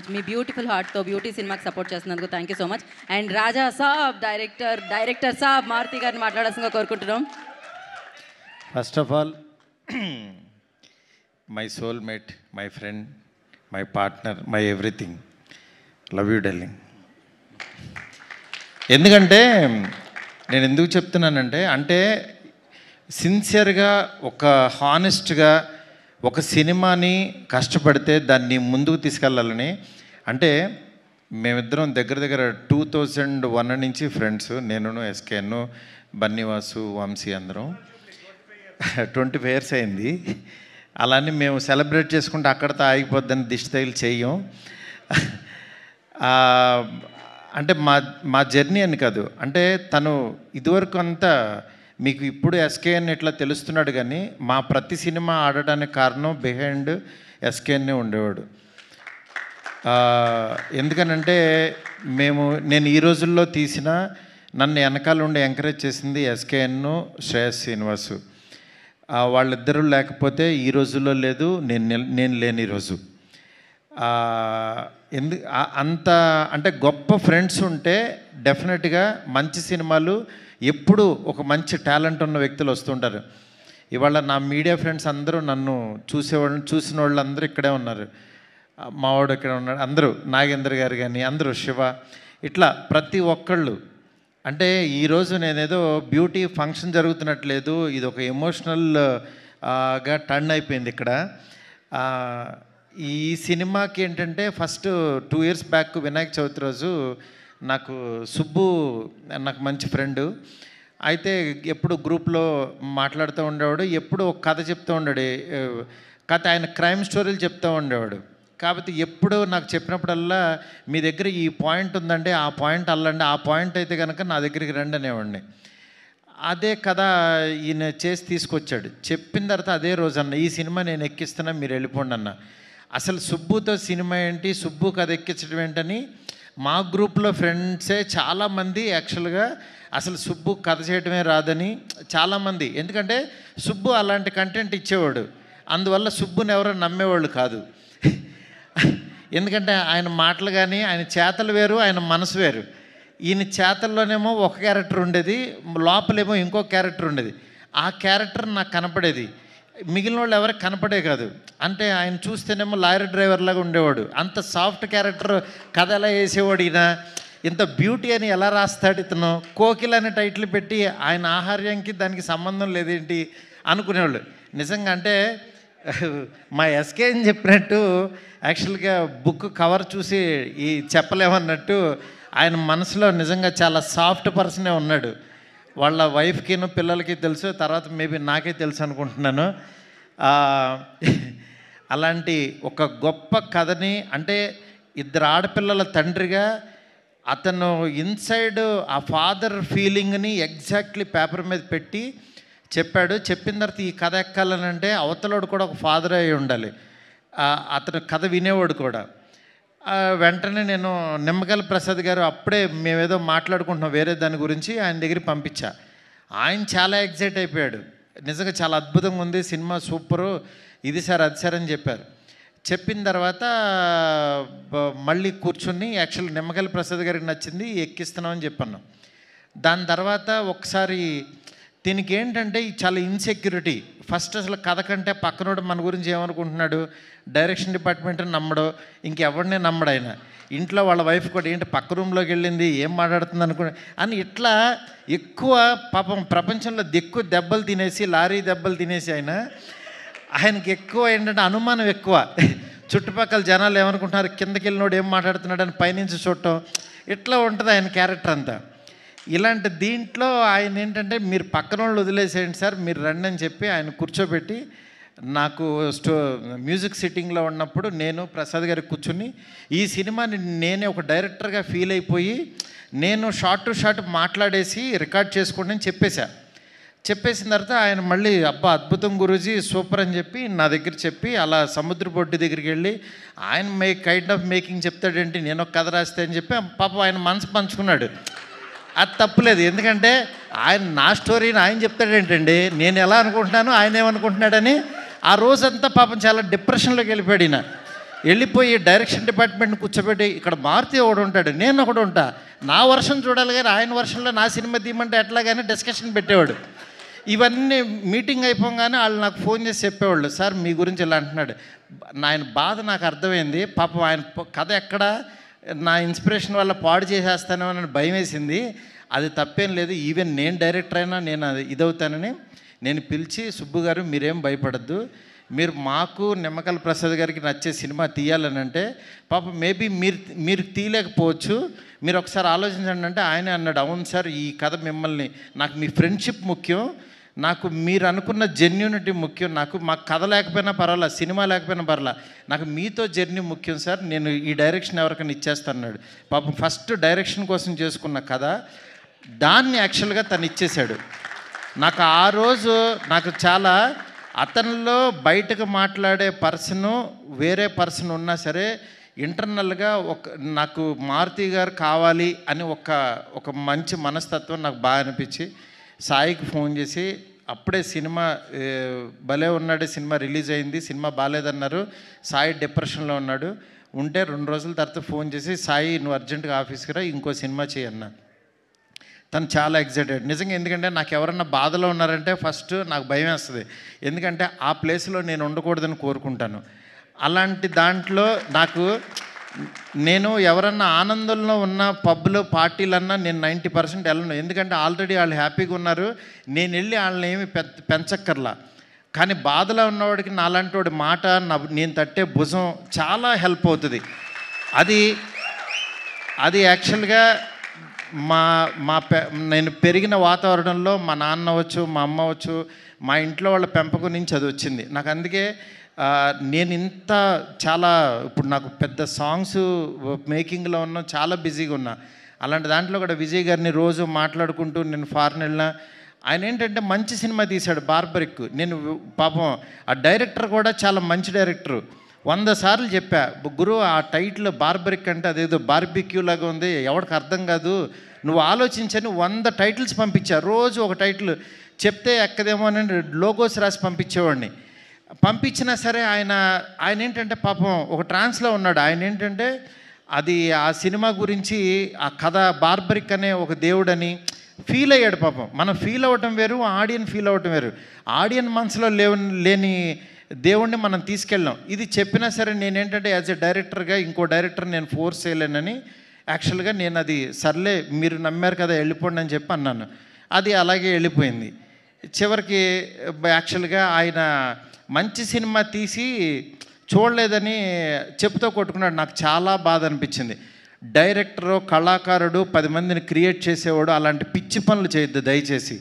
Much. మీ beautiful హార్ట్తో Beauty సినిమాకి సపోర్ట్ చేస్తున్నందుకు thank you so much. And Raja Saab director saab Maruthi గారిని మాట్లాడాల్సిందిగా కోరుకుంటున్నాం. First of all my soulmate, my friend, my partner, my everything, love you darling. ఎందుకంటే నేను ఎందుకు చెప్తున్నానంటే, అంటే సిన్సియర్గా ఒక హానెస్ట్గా ఒక సినిమాని కష్టపడితే దాన్ని ముందుకు తీసుకెళ్ళాలని. అంటే మేమిద్దరం దగ్గర దగ్గర 2001 నుంచి ఫ్రెండ్స్, నేను ఎస్కేను, బన్నీవాసు, వంశీ అందరం 25 years అయింది. అలానే మేము సెలబ్రేట్ చేసుకుంటే అక్కడితో ఆగిపోద్దని దిష్టి తగిలి చెయ్యం. అంటే మా జర్నీ అని కాదు, అంటే తను ఇదివరకు అంతా మీకు ఇప్పుడు ఎస్కేఎన్ ఇట్లా తెలుస్తున్నాడు, కానీ మా ప్రతి సినిమా ఆడడానికి కారణం బిహైండ్ ఎస్కేఎన్నే ఉండేవాడు. ఎందుకనంటే నేను ఈ రోజుల్లో తీసిన నన్ను వెనకాల ఉండి ఎంకరేజ్ చేసింది ఎస్కేఎన్, శ్రేయస్ శ్రీనివాసు. వాళ్ళిద్దరూ లేకపోతే ఈ రోజుల్లో లేదు, నేను లేని ఈరోజు. అంత అంటే గొప్ప ఫ్రెండ్స్ ఉంటే డెఫినెట్గా మంచి సినిమాలు ఎప్పుడు ఒక మంచి టాలెంట్ ఉన్న వ్యక్తులు వస్తుంటారు. ఇవాళ నా మీడియా ఫ్రెండ్స్ అందరూ నన్ను చూసిన వాళ్ళు అందరూ ఇక్కడే ఉన్నారు. మావాడు ఇక్కడ ఉన్నాడు, అందరూ నాగేంద్ర గారు కానీ అందరూ, శివ, ఇట్లా ప్రతి ఒక్కళ్ళు. అంటే ఈరోజు నేనేదో బ్యూటీ ఫంక్షన్ జరుగుతున్నట్లేదు, ఇది ఒక ఎమోషనల్గా టర్న్ అయిపోయింది ఇక్కడ. ఈ సినిమాకి ఏంటంటే first 2 years back Vinayaka Chavithi రోజు నాకు సుబ్బు, నాకు మంచి ఫ్రెండు, అయితే ఎప్పుడు గ్రూప్లో మాట్లాడుతూ ఉండేవాడు, ఎప్పుడు ఒక కథ చెప్తూ ఉండాడు. కథ ఆయన క్రైమ్ స్టోరీలు చెప్తూ ఉండేవాడు. కాబట్టి ఎప్పుడు నాకు చెప్పినప్పుడల్లా మీ దగ్గర ఈ పాయింట్ ఉందంటే ఆ పాయింట్ అల్లండి, ఆ పాయింట్ అయితే కనుక నా దగ్గరికి రండి అనేవాడిని. అదే కథ ఈయన చేసి తీసుకొచ్చాడు. చెప్పిన తర్వాత అదే రోజు అన్న, ఈ సినిమా నేను ఎక్కిస్తున్నా, మీరు వెళ్ళిపోండి అన్న. అసలు సుబ్బుతో సినిమా ఏంటి, సుబ్బు కథ ఎక్కించడం ఏంటని మా గ్రూప్లో ఫ్రెండ్సే చాలామంది యాక్చువల్గా అసలు సుబ్బు కథ చేయడమే రాదని చాలామంది, ఎందుకంటే సుబ్బు అలాంటి కంటెంట్ ఇచ్చేవాడు, అందువల్ల సుబ్బుని ఎవరో నమ్మేవాళ్ళు కాదు. ఎందుకంటే ఆయన మాటలు కానీ ఆయన చేతలు వేరు, ఆయన మనసు వేరు. ఈయన చేతల్లోనేమో ఒక క్యారెక్టర్ ఉండేది, లోపలేమో ఇంకో క్యారెక్టర్ ఉండేది. ఆ క్యారెక్టర్ నాకు కనపడేది, మిగిలిన వాళ్ళు ఎవరికి కనపడే కాదు. అంటే ఆయన చూస్తేనేమో లారీ డ్రైవర్ లాగా ఉండేవాడు, అంత సాఫ్ట్ క్యారెక్టర్ కథ ఎలా వేసేవాడు ఈయన, ఇంత బ్యూటీ అని ఎలా రాస్తాడు ఇతను, కోకిల్ అనే టైటిల్ పెట్టి ఆయన ఆహార్యానికి దానికి సంబంధం లేదేంటి అనుకునేవాళ్ళు. నిజంగా అంటే మా ఎస్కే అని చెప్పినట్టు యాక్చువల్గా బుక్ కవర్ చూసి ఈ చెప్పలేమన్నట్టు ఆయన మనసులో నిజంగా చాలా సాఫ్ట్ పర్సనే ఉన్నాడు. వాళ్ళ వైఫ్కిను పిల్లలకి తెలుసు, తర్వాత మేబీ నాకే తెలుసు అనుకుంటున్నాను. అలాంటి ఒక గొప్ప కథని, అంటే ఇద్దరు ఆడపిల్లల తండ్రిగా అతను ఇన్సైడ్ ఆ ఫాదర్ ఫీలింగ్ని ఎగ్జాక్ట్లీ పేపర్ మీద పెట్టి చెప్పాడు. చెప్పిన తర్వాత ఈ కథ ఎక్కాలనంటే అవతలోడు కూడా ఒక ఫాదర్ అయి ఉండాలి, అతను కథ వినేవాడు కూడా. వెంటనే నేను నిమ్మగల ప్రసాద్ గారు, అప్పుడే మేమేదో మాట్లాడుకుంటున్నాం వేరే దాని గురించి, ఆయన దగ్గరికి పంపించా. ఆయన చాలా ఎగ్జైట్ అయిపోయాడు, నిజంగా చాలా అద్భుతంగా ఉంది సినిమా, సూపరు, ఇది సార్ అది సార్ అని చెప్పారు. చెప్పిన తర్వాత మళ్ళీ కూర్చుని యాక్చువల్ నిమ్మగల ప్రసాద్ గారికి నచ్చింది, ఎక్కిస్తున్నామని చెప్పాను. దాని తర్వాత ఒకసారి దీనికి ఏంటంటే చాలా ఇన్సెక్యూరిటీ. ఫస్ట్ అసలు కథ కంటే పక్కనోడు మన గురించి ఏమనుకుంటున్నాడు, డైరెక్షన్ డిపార్ట్మెంట్ నమ్మడు, ఇంకెవరినే నమ్మడు ఆయన. ఇంట్లో వాళ్ళ వైఫ్ కూడా ఏంటి పక్క రూమ్లోకి వెళ్ళింది, ఏం మాట్లాడుతుంది అనుకున్నా అని ఇట్లా ఎక్కువ పాపం ప్రపంచంలో ఎక్కువ దెబ్బలు తినేసి, లారీ దెబ్బలు తినేసి ఆయనకి ఎక్కువ ఏంటంటే అనుమానం ఎక్కువ. చుట్టుపక్కల జనాలు ఏమనుకుంటున్నారు, కిందకి వెళ్ళినోడు ఏం మాట్లాడుతున్నాడు అని పైనుంచి చూడటం, ఇట్లా ఉంటుంది ఆయన క్యారెక్టర్ అంతా. ఇలాంటి దీంట్లో ఆయన ఏంటంటే మీరు పక్కన వాళ్ళు వదిలేసేయండి సార్, మీరు రండి అని చెప్పి ఆయన కూర్చోబెట్టి, నాకు మ్యూజిక్ సిట్టింగ్లో ఉన్నప్పుడు నేను ప్రసాద్ గారికి కూర్చుని ఈ సినిమాని నేనే ఒక డైరెక్టర్గా ఫీల్ అయిపోయి నేను షార్ట్ టు షార్ట్ మాట్లాడేసి రికార్డ్ చేసుకోండి అని చెప్పేసిన తర్వాత ఆయన మళ్ళీ అబ్బా అద్భుతం గురూజీ సూపర్ అని చెప్పి నా దగ్గర చెప్పి, అలా సముద్ర బొడ్డు దగ్గరికి వెళ్ళి ఆయన కైండ్ ఆఫ్ మేకింగ్ చెప్తాడేంటి, నేను ఒక కథ రాస్తే అని చెప్పి పాపం ఆయన మనసు పంచుకున్నాడు. అది తప్పులేదు, ఎందుకంటే ఆయన నా స్టోరీని ఆయన చెప్తాడేంటండి, నేను ఎలా అనుకుంటున్నాను ఆయన ఏమనుకుంటున్నాడని ఆ రోజంతా పాపం చాలా డిప్రెషన్లోకి వెళ్ళిపోయాడు ఈయన. వెళ్ళిపోయి డైరెక్షన్ డిపార్ట్మెంట్ని కూర్చోబెట్టి ఇక్కడ మారుతి ఒకడు ఉంటాడు, నేను ఒకడు ఉంటా, నా వర్షన్ చూడాలి కానీ ఆయన వర్షన్లో నా సినిమా తీయమంటే ఎట్లా కానీ డిస్కషన్ పెట్టేవాడు. ఇవన్నీ మీటింగ్ అయిపోగానే వాళ్ళు నాకు ఫోన్ చేసి చెప్పేవాళ్ళు, సార్ మీ గురించి ఇలా అంటున్నాడు. ఆయన బాధ నాకు అర్థమైంది. పాపం ఆయన కథ ఎక్కడ నా ఇన్స్పిరేషన్ వల్ల పాడు చేసేస్తానో అని భయం వేసింది. అది తప్పేం లేదు, ఈవెన్ నేను డైరెక్టర్ అయినా నేను అది ఇదవుతానని నేను పిలిచి, సుబ్బు గారు మీరేం భయపడద్దు, మీరు మాకు నిమ్మకల్ ప్రసాద్ గారికి నచ్చే సినిమా తీయాలని అంటే, పాపం మేబీ మీరు తీయలేకపోవచ్చు, మీరు ఒకసారి ఆలోచించండి అంటే ఆయనే అన్నాడు, అవును సార్ ఈ కథ మిమ్మల్ని, నాకు మీ ఫ్రెండ్షిప్ ముఖ్యం, నాకు మీరు అనుకున్న జెన్యూనిటీ ముఖ్యం, నాకు మాకు కథ లేకపోయినా పర్వాలా, సినిమా లేకపోయినా పర్వాలా, నాకు మీతో జర్నీ ముఖ్యం సార్, నేను ఈ డైరెక్షన్ ఎవరికైనా ఇచ్చేస్తాను అన్నాడు. పాపం ఫస్ట్ డైరెక్షన్ కోసం చేసుకున్న కథ దాన్ని యాక్చువల్గా తను ఇచ్చేశాడు. నాకు ఆ రోజు నాకు చాలా, అతనిలో బయటకు మాట్లాడే పర్సను వేరే పర్సన్ ఉన్నా సరే ఇంటర్నల్గా నాకు మారుతి గారు కావాలి అని ఒక మంచి మనస్తత్వం నాకు బాగా అనిపించి సాయికి ఫోన్ చేసి, అప్పుడే సినిమా భలే ఉన్నాడు సినిమా రిలీజ్ అయింది, సినిమా బాగాలేదన్నారు, సాయి డిప్రెషన్లో ఉన్నాడు, ఉంటే 2 రోజుల తర్వాత ఫోన్ చేసి, సాయి నువ్వు అర్జెంటుగా ఆఫీస్కి రా, ఇంకో సినిమా చేయన్నా. తను చాలా ఎగ్జైటెడ్ నిజంగా. ఎందుకంటే నాకు ఎవరన్నా బాధలో ఉన్నారంటే ఫస్ట్ నాకు భయం వేస్తుంది, ఎందుకంటే ఆ ప్లేస్లో నేను ఉండకూడదని కోరుకుంటాను. అలాంటి దాంట్లో నేను ఎవరన్నా ఆనందంలో ఉన్న పబ్లో పార్టీలన్నా నేను 90% వెళ్ళను, ఎందుకంటే ఆల్రెడీ వాళ్ళు హ్యాపీగా ఉన్నారు, నేను వెళ్ళి వాళ్ళని ఏమి పెంచక్కర్లా. కానీ బాధలో ఉన్నవాడికి నాలాంటి వాడి మాట, నేను తట్టే భుజం చాలా హెల్ప్ అవుతుంది. అది యాక్చువల్గా నేను పెరిగిన వాతావరణంలో మా నాన్న అవ్వచ్చు, మా అమ్మ అవ్వచ్చు, మా ఇంట్లో వాళ్ళ పెంపకం నుంచి అది వచ్చింది నాకు. అందుకే నేను చాలా ఇప్పుడు నాకు పెద్ద సాంగ్స్ మేకింగ్లో ఉన్నా, చాలా బిజీగా ఉన్నా. అలాంటి దాంట్లో కూడా విజయ్ గారిని రోజు మాట్లాడుకుంటూ నేను ఫారెన్ వెళ్ళినా, ఆయన ఏంటంటే మంచి సినిమా తీశాడు బార్బరిక్. నేను పాపం ఆ డైరెక్టర్ కూడా చాలా మంచి డైరెక్టరు. 100 సార్లు చెప్పా, గురు ఆ టైటిల్ బార్బరిక్ అంటే అదేదో బార్బిక్యూ లాగా ఉంది, ఎవరికి అర్థం కాదు, నువ్వు ఆలోచించని 100 టైటిల్స్ పంపించా. రోజు ఒక టైటిల్ చెప్తే ఎక్కదేమో అని లోగోస్ రాసి పంపించేవాడిని. పంపించినా సరే ఆయన ఏంటంటే పాపం ఒక ట్రాన్స్లో ఉన్నాడు. ఆయన ఏంటంటే అది ఆ సినిమా గురించి ఆ కథ బార్బరిక్ అనే ఒక దేవుడని ఫీల్ అయ్యాడు. పాపం మనం ఫీల్ అవ్వటం వేరు, ఆడియన్ ఫీల్ అవ్వటం వేరు. ఆడియన్ మనసులో లేని దేవుణ్ణి మనం తీసుకెళ్ళాం. ఇది చెప్పినా సరే నేనేంటంటే యాజ్ ఎ డైరెక్టర్గా ఇంకో డైరెక్టర్ నేను ఫోర్స్ చేయలేనని యాక్చువల్గా నేను అది సర్లే మీరు నమ్మారు కదా వెళ్ళిపోండి అని చెప్పి అన్నాను. అది అలాగే వెళ్ళిపోయింది. చివరికి యాక్చువల్గా ఆయన మంచి సినిమా తీసి చూడలేదని చెప్పుతో కొట్టుకున్నాడు. నాకు చాలా బాధ అనిపించింది. డైరెక్టరు, కళాకారుడు 10 మందిని క్రియేట్ చేసేవాడు అలాంటి పిచ్చి పనులు చేయొద్దు దయచేసి.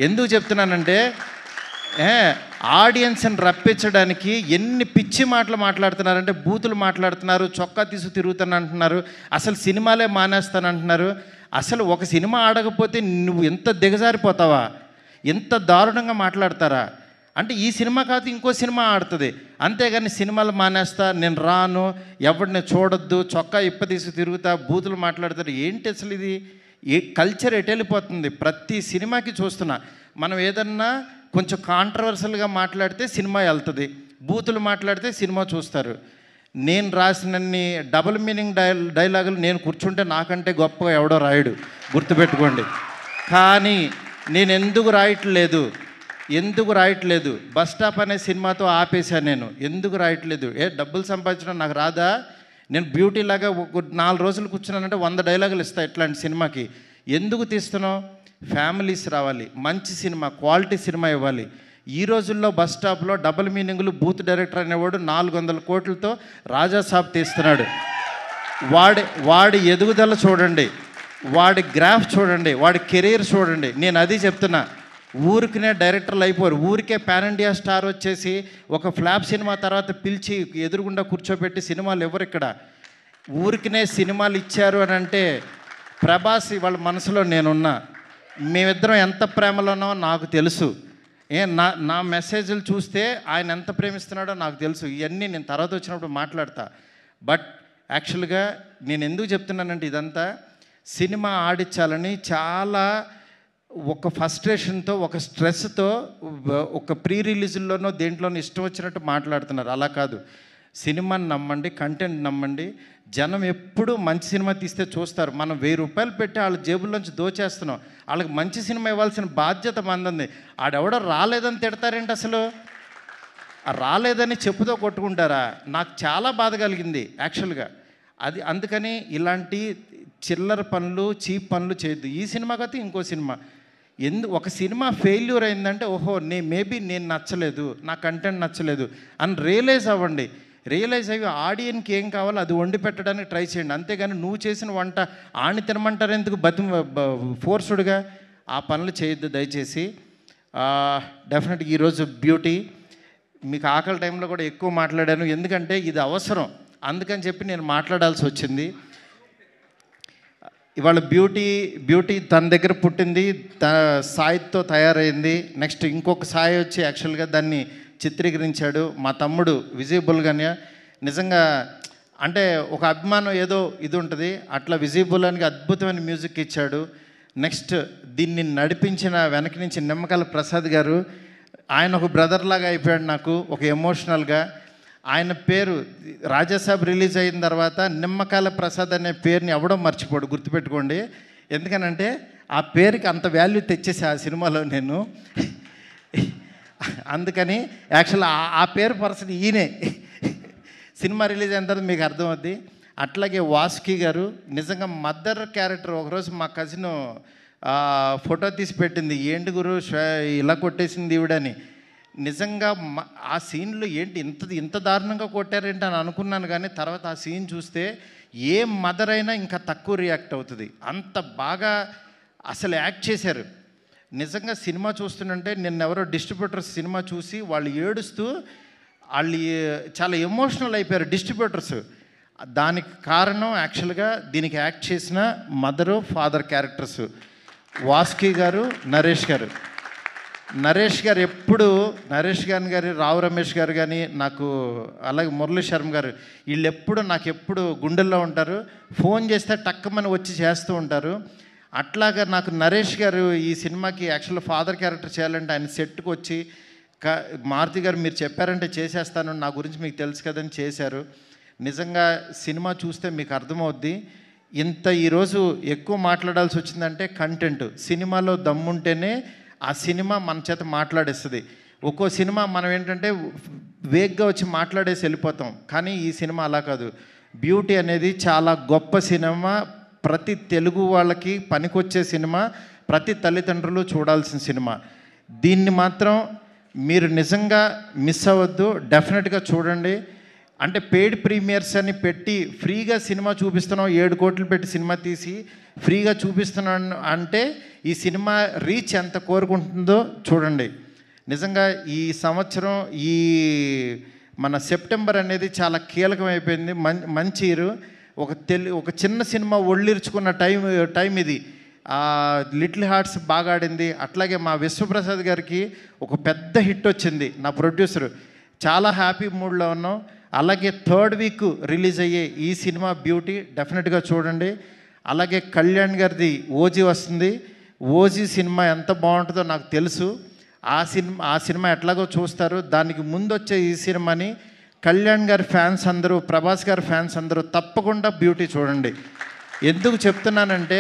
ఎందుకు చెప్తున్నానంటే ఆడియన్స్ని రప్పించడానికి ఎన్ని పిచ్చి మాటలు మాట్లాడుతున్నారంటే, బూతులు మాట్లాడుతున్నారు, చొక్కా తీసు తిరుగుతాను అంటున్నారు, అసలు సినిమాలే మానేస్తానంటున్నారు. అసలు ఒక సినిమా ఆడకపోతే నువ్వు ఎంత దిగజారిపోతావా, ఎంత దారుణంగా మాట్లాడతారా అంటే, ఈ సినిమా కాదు ఇంకో సినిమా ఆడుతుంది, అంతేగాని సినిమాలు మానేస్తా, నేను రాను, ఎవరిని చూడొద్దు, చొక్కా ఇప్పదీసి తిరుగుతా, బూతులు మాట్లాడతారు. ఏంటి అసలు ఇది? కల్చర్ ఎటు వెళ్ళిపోతుంది? ప్రతి సినిమాకి చూస్తున్నా. మనం ఏదన్నా కొంచెం కాంట్రవర్సల్గా మాట్లాడితే సినిమా వెళ్తుంది, బూతులు మాట్లాడితే సినిమా చూస్తారు. నేను రాసినన్ని డబుల్ మీనింగ్ డైలాగులు నేను కూర్చుంటే నాకంటే గొప్పగా ఎవడో రాయడు, గుర్తుపెట్టుకోండి. కానీ నేను ఎందుకు రాయట్లేదు? బస్ స్టాప్ అనే సినిమాతో ఆపేశాను నేను. ఎందుకు రాయట్లేదు? డబ్బులు సంపాదించడం నాకు రాదా? నేను బ్యూటీ లాగా 4 రోజులు కూర్చున్నానంటే 100 డైలాగులు ఇస్తాను ఇట్లాంటి సినిమాకి. ఎందుకు తీస్తున్నావు? ఫ్యామిలీస్ రావాలి, మంచి సినిమా, క్వాలిటీ సినిమా ఇవ్వాలి. ఈ రోజుల్లో బస్ స్టాప్లో డబుల్ మీనింగులు, బూత్ డైరెక్టర్ అనేవాడు 400 కోట్లతో రాజాసాబ్ తీస్తున్నాడు. వాడి ఎదుగుదల చూడండి, వాడి గ్రాఫ్ చూడండి, వాడి కెరీర్ చూడండి. నేను అది చెప్తున్నా. ఊరికినే డైరెక్టర్లు అయిపోరు. ఊరికే పాన్ ఇండియా స్టార్ వచ్చేసి ఒక ఫ్లాప్ సినిమా తర్వాత పిలిచి ఎదురుగుండా కూర్చోబెట్టి సినిమాలు ఎవరు ఇక్కడ? ఊరికినే సినిమాలు ఇచ్చారు అని అంటే, ప్రభాస్ వాళ్ళ మనసులో నేనున్నా, మేమిద్దరం ఎంత ప్రేమలో ఉన్నామో నాకు తెలుసు. నా మెసేజ్లు చూస్తే ఆయన ఎంత ప్రేమిస్తున్నాడో నాకు తెలుసు. ఇవన్నీ నేను తర్వాత వచ్చినప్పుడు మాట్లాడతా. బట్ యాక్చువల్గా నేను ఎందుకు చెప్తున్నానంటే, ఇదంతా సినిమా ఆడించాలని చాలా ఒక ఫ్రస్ట్రేషన్తో, ఒక స్ట్రెస్తో, ఒక ప్రీ రిలీజుల్లోనో దేంట్లోనో ఇష్టం వచ్చినట్టు మాట్లాడుతున్నారు. అలా కాదు. సినిమాని నమ్మండి, కంటెంట్ నమ్మండి. జనం ఎప్పుడు మంచి సినిమా తీస్తే చూస్తారు. మనం 1000 రూపాయలు పెట్టి వాళ్ళ జేబుల్లోంచి దోచేస్తున్నాం. వాళ్ళకి మంచి సినిమా ఇవ్వాల్సిన బాధ్యత మంది. ఆడెవడో రాలేదని తిడతారేంటి అసలు? రాలేదని చెప్పుతో కొట్టుకుంటారా? నాకు చాలా బాధ కలిగింది యాక్చువల్గా. అందుకని ఇలాంటి చిల్లర పనులు, చీప్ పనులు చేయొద్దు. ఈ సినిమా కాదు ఇంకో సినిమా. ఒక సినిమా ఫెయిల్యూర్ అయిందంటే ఓహో మేబీ నేను నచ్చలేదు, నా కంటెంట్ నచ్చలేదు అని రియలైజ్ అవ్వండి. రియలైజ్ అయ్యి ఆడియన్కి ఏం కావాలో అది వండి పెట్టడానికి ట్రై చేయండి. అంతేగాని నువ్వు చేసిన వంట ఆని తినమంటారు ఎందుకు ఫోర్స్డ్గా? ఆ పనులు చేయొద్దు దయచేసి. డెఫినెట్గా ఈరోజు బ్యూటీ మీకు ఆకలి టైంలో కూడా ఎక్కువ మాట్లాడాను, ఎందుకంటే ఇది అవసరం. అందుకని చెప్పి నేను మాట్లాడాల్సి వచ్చింది. ఇవాళ బ్యూటీ తన దగ్గర పుట్టింది, సాయితో తయారైంది. నెక్స్ట్ ఇంకొక సాయి వచ్చి యాక్చువల్గా దాన్ని చిత్రీకరించాడు మా తమ్ముడు విజయబుల్గానే. నిజంగా అంటే ఒక అభిమానం ఏదో ఇది ఉంటుంది, అట్లా విజయబుల్గానికి అద్భుతమైన మ్యూజిక్ ఇచ్చాడు. నెక్స్ట్ దీన్ని నడిపించిన వెనక నుంచి నిమ్మకాయల ప్రసాద్ గారు, ఆయన ఒక బ్రదర్ లాగా అయిపోయాడు నాకు, ఒక ఎమోషనల్గా. ఆయన పేరు రాజాసాబ్ రిలీజ్ అయిన తర్వాత నిమ్మకాయల ప్రసాద్ అనే పేరుని ఎవడో మర్చిపోడు, గుర్తుపెట్టుకోండి. ఎందుకనంటే ఆ పేరుకి అంత వాల్యూ తెచ్చేసి ఆ సినిమాలో నేను. అందుకని యాక్చువల్ ఆ పేరు పర్సన్ ఈయనే. సినిమా రిలీజ్ అయిన తర్వాత మీకు అర్థమవుద్ది. అట్లాగే వాసుకి గారు నిజంగా మదర్ క్యారెక్టర్. ఒకరోజు మా కజిన్ ఫోటో తీసి పెట్టింది, ఏంటి గురు ఇలా కొట్టేసింది ఈవిడని. నిజంగా ఆ సీన్లో ఏంటి ఇంత దారుణంగా కొట్టారేంటి అని అనుకున్నాను. కానీ తర్వాత ఆ సీన్ చూస్తే ఏ మదర్ అయినా ఇంకా తక్కువ రియాక్ట్ అవుతుంది, అంత బాగా అసలు యాక్ట్ చేశారు. నిజంగా సినిమా చూస్తుంటే నిన్నెవరో డిస్ట్రిబ్యూటర్స్ సినిమా చూసి వాళ్ళు ఏడుస్తూ వాళ్ళు చాలా ఎమోషనల్ అయిపోయారు డిస్ట్రిబ్యూటర్స్. దానికి కారణం యాక్చువల్గా దీనికి యాక్ట్ చేసిన మదరు ఫాదర్ క్యారెక్టర్స్ వాసుకి గారు, నరేష్ గారు. నరేష్ గారు రావు రమేష్ గారు కానీ నాకు, అలాగే మురళీ శర్మ గారు, వీళ్ళు నాకు గుండెల్లో ఉంటారు. ఫోన్ చేస్తే టక్కమని వచ్చి చేస్తూ ఉంటారు. అట్లాగా నాకు నరేష్ గారు ఈ సినిమాకి యాక్చువల్ ఫాదర్ క్యారెక్టర్ చేయాలంటే ఆయన సెట్కి వచ్చి మారుతి గారు మీరు చెప్పారంటే చేసేస్తాను, నా గురించి మీకు తెలుసు కదని చేశారు. నిజంగా సినిమా చూస్తే మీకు అర్థమవుద్ది. ఈరోజు ఎక్కువ మాట్లాడాల్సి వచ్చిందంటే కంటెంట్. సినిమాలో దమ్ముంటేనే ఆ సినిమా మన చేత మాట్లాడేస్తుంది. ఒక్కో సినిమా మనం ఏంటంటే వేగ్గా వచ్చి మాట్లాడేసి వెళ్ళిపోతాం, కానీ ఈ సినిమా అలా కాదు. బ్యూటీ అనేది చాలా గొప్ప సినిమా, ప్రతి తెలుగు వాళ్ళకి పనికొచ్చే సినిమా, ప్రతి తల్లిదండ్రులు చూడాల్సిన సినిమా. దీన్ని మాత్రం మీరు నిజంగా మిస్ అవ్వద్దు, డెఫినెట్గా చూడండి. అంటే పెయిడ్ ప్రీమియర్స్ అని పెట్టి ఫ్రీగా సినిమా చూపిస్తున్నాం, 7 కోట్లు పెట్టి సినిమా తీసి ఫ్రీగా చూపిస్తున్నాను అంటే ఈ సినిమా రీచ్ ఎంత కోరుకుంటుందో చూడండి. నిజంగా ఈ సంవత్సరం మన సెప్టెంబర్ అనేది చాలా కీలకమైపోయింది, మంచి ఇయర్. ఒక చిన్న సినిమా ఒళ్ళిర్చుకున్న టైం ఇది. లిటిల్ హార్ట్స్ బాగా ఆడింది. అట్లాగే మా విశ్వప్రసాద్ గారికి ఒక పెద్ద హిట్ వచ్చింది, నా ప్రొడ్యూసరు. చాలా హ్యాపీ మూడ్లో ఉన్నాం. అలాగే 3rd వీక్ రిలీజ్ అయ్యే ఈ సినిమా బ్యూటీ డెఫినెట్గా చూడండి. అలాగే కళ్యాణ్ గారిది ఓజీ వస్తుంది. ఓజీ సినిమా ఎంత బాగుంటుందో నాకు తెలుసు. ఆ సినిమా ఎట్లాగో చూస్తారు. దానికి ముందు వచ్చే ఈ సినిమాని కళ్యాణ్ గారి ఫ్యాన్స్ అందరూ, ప్రభాస్ గారి ఫ్యాన్స్ అందరూ తప్పకుండా బ్యూటీ చూడండి. ఎందుకు చెప్తున్నానంటే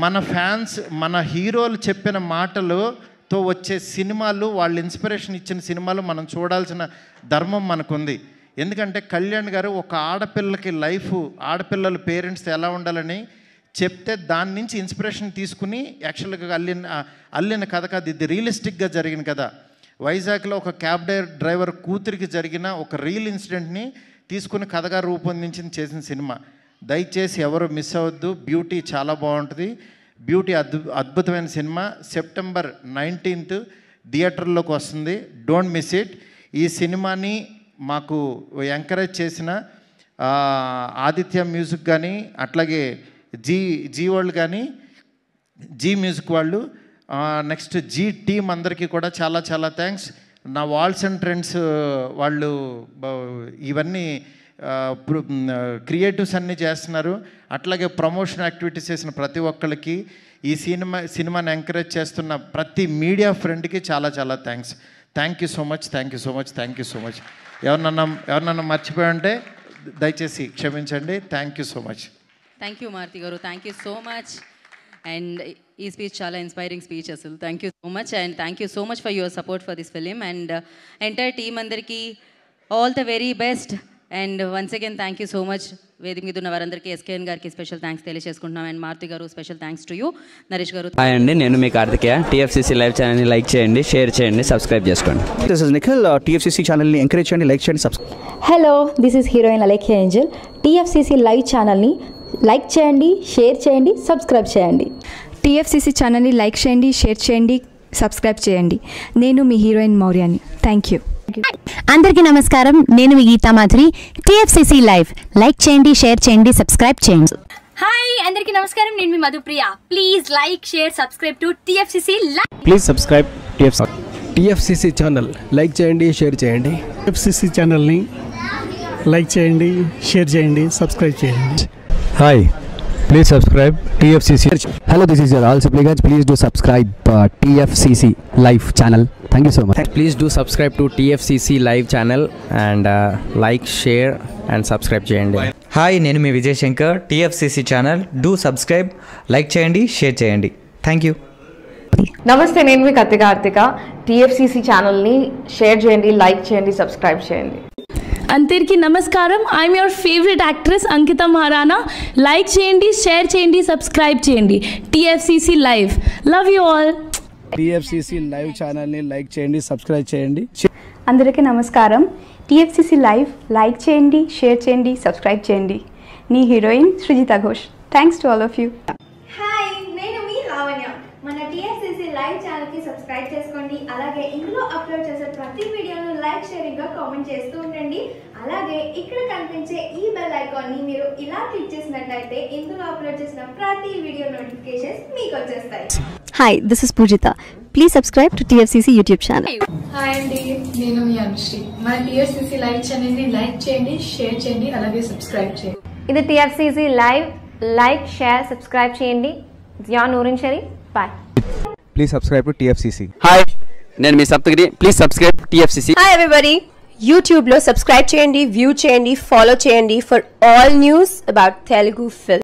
మన ఫ్యాన్స్, మన హీరోలు చెప్పిన మాటలతో వచ్చే సినిమాలు, వాళ్ళు ఇన్స్పిరేషన్ ఇచ్చిన సినిమాలు మనం చూడాల్సిన ధర్మం మనకుంది. ఎందుకంటే కళ్యాణ్ గారు ఒక ఆడపిల్లకి ఆడపిల్లల పేరెంట్స్ ఎలా ఉండాలని చెప్తే దాని నుంచి ఇన్స్పిరేషన్ తీసుకుని యాక్చువల్గా అల్లిన కథ కాదు, ఇది రియలిస్టిక్గా జరిగిన కథ. వైజాగ్లో ఒక క్యాబ్ డ్రైవర్ కూతురికి జరిగిన ఒక రియల్ ఇన్సిడెంట్ని తీసుకుని కథగా రూపొందించి చేసిన సినిమా. దయచేసి ఎవరు మిస్ అవ్వద్దు, బ్యూటీ చాలా బాగుంటుంది. బ్యూటీ అద్భుతమైన సినిమా. సెప్టెంబర్ 19th థియేటర్లోకి వస్తుంది, డోంట్ మిస్ ఇట్. ఈ సినిమాని మాకు ఎంకరేజ్ చేసిన ఆదిత్య మ్యూజిక్ కానీ, అట్లాగే జీ వరల్డ్ కానీ, జీ మ్యూజిక్ వాళ్ళు, నెక్స్ట్ జీ టీమ్ అందరికీ కూడా చాలా చాలా థ్యాంక్స్. నా వాల్స్ అండ్ ట్రెండ్స్ వాళ్ళు ఇవన్నీ క్రియేటివ్స్ అన్నీ చేస్తున్నారు. అట్లాగే ప్రమోషన్ యాక్టివిటీస్ చేసిన ప్రతి ఒక్కరికి, ఈ సినిమాని ఎంకరేజ్ చేస్తున్న ప్రతి మీడియా ఫ్రెండ్కి చాలా చాలా thanks. Thank you so much, thank you so much, thank you so much. ఎవరినన్నా మర్చిపోయి ఉంటే దయచేసి క్షమించండి. Thank you so much. Thank you Maruthi garu, thank you so much. And ఈ స్పీచ్ చాలా ఇన్స్పైరింగ్ స్పీచ్ అసలు. Thank you so much and thank you so much for your support for this film. And entire team అందరికీ all the very best. And once again thank you so much. వేదిక మీద ఉన్న వారందరికీ SKN గారికి special thanks తెలియజేసుకుంటున్నాం. And Maruti గారు special thanks to you. Naresh గారు. Hi అండి, నేను మీ కార్తికేయ. టీఎఫ్సీసీ లైవ్ ఛానల్ని లైక్ చేయండి, షేర్ చేయండి, సబ్స్క్రైబ్ చేసుకోండి. This is Nikhil. టీఎఫ్సీసీ ఛానల్ని ఎంకరేజ్ చేయండి, లైక్ చేయండి, subscribe. Hello, this is heroine Alekhya Angel. TFCC live ఛానల్ని లైక్ చేయండి, షేర్ చేయండి, సబ్స్క్రైబ్ చేయండి. టీఎఫ్సీసీ ఛానల్ని లైక్ చేయండి, షేర్ చేయండి, సబ్స్క్రైబ్ చేయండి. నేను మీ హీరోయిన్ మౌర్యాని. Thank you. అందరికీ నమస్కారం, నేను మీ Geetha Madhuri. TFCC live like చేయండి, షేర్ చేయండి, సబ్స్క్రైబ్ చేయండి. హాయ్ అందరికీ నమస్కారం, నేను మీ Madhupriya. Please like, share, subscribe to TFCC live. Please subscribe TFCC channel. Like చేయండి, షేర్ చేయండి. టీఎఫ్సీసీ ఛానల్ని లైక్ చేయండి, షేర్ చేయండి, సబ్స్క్రైబ్ చేయండి. Hi, please subscribe TFCC. Hello, this is your all Sipligunj. Please do subscribe TFCC live channel. Thank you so much. Please do subscribe to TFCC live channel and like, share and subscribe చేయండి. Hi, నేను మీ Vijay Shankar. TFCC channel do subscribe, like చేయండి, share చేయండి. Thank you. నమస్తే, నేను మీ Karthika. TFCC ఛానల్ని share చేయండి, లైక్ చేయండి, సబ్స్క్రైబ్ చేయండి. అందరికీ నమస్కారం, I'm your favourite actress Ankita Maharana. Like చేయండి, షేర్ చేయండి, సబ్స్క్రైబ్ చేయండి. TFCC live. Love you all. TFCC live ఛానల్ని లైక్ చేయండి, సబ్స్క్రైబ్ చేయండి. అందరికీ నమస్కారం. టీఎఫ్సీసీ లైవ్ లైక్ చేయండి, షేర్ చేయండి, సబ్స్క్రైబ్ చేయండి. నీ heroine Srujitha Ghosh. Thanks to all of you. Hi, నేను మీ లావణ్య. మన టీఎఫ్సీసీ లైవ్ ఛానల్కి సబ్స్క్రైబ్ చేసుకోండి. అలాగే ఇందులో అప్లోడ్ చేసే ప్రతి వీడియోను లైక్, షేరింగ్గా కామెంట్ చేస్తూ ఉండండి. అలాగే ఇక్కడ కనిపించే ఈ బెల్ ఐకాన్ని మీరు ఇలా క్లిక్ చేసినట్లయితే ఇందులో అప్లోడ్ చేసిన ప్రతి వీడియో నోటిఫికేషన్స్ మీకు వచ్చేస్తాయి. Hi, this is Poojitha. Please subscribe to TFCC YouTube channel. Hi అండి, నేను మీ అనుశ్రీ. మన టీఎఫ్సీసీ లైవ్ ఛానల్ని లైక్ చేయండి, షేర్ చేయండి, అలాగే సబ్స్క్రైబ్ చేయండి. ఇది TFCC live. Like, share, subscribe చేయండి. Zia Noorin Shari. Bye. Please subscribe to TFCC. Hi, నేను మీ Saptagiri. Please subscribe TFCC. Hi everybody, యూట్యూబ్లో సబ్స్క్రైబ్ చేయండి, వ్యూ చేయండి, ఫాలో చేయండి for all news about Telugu film.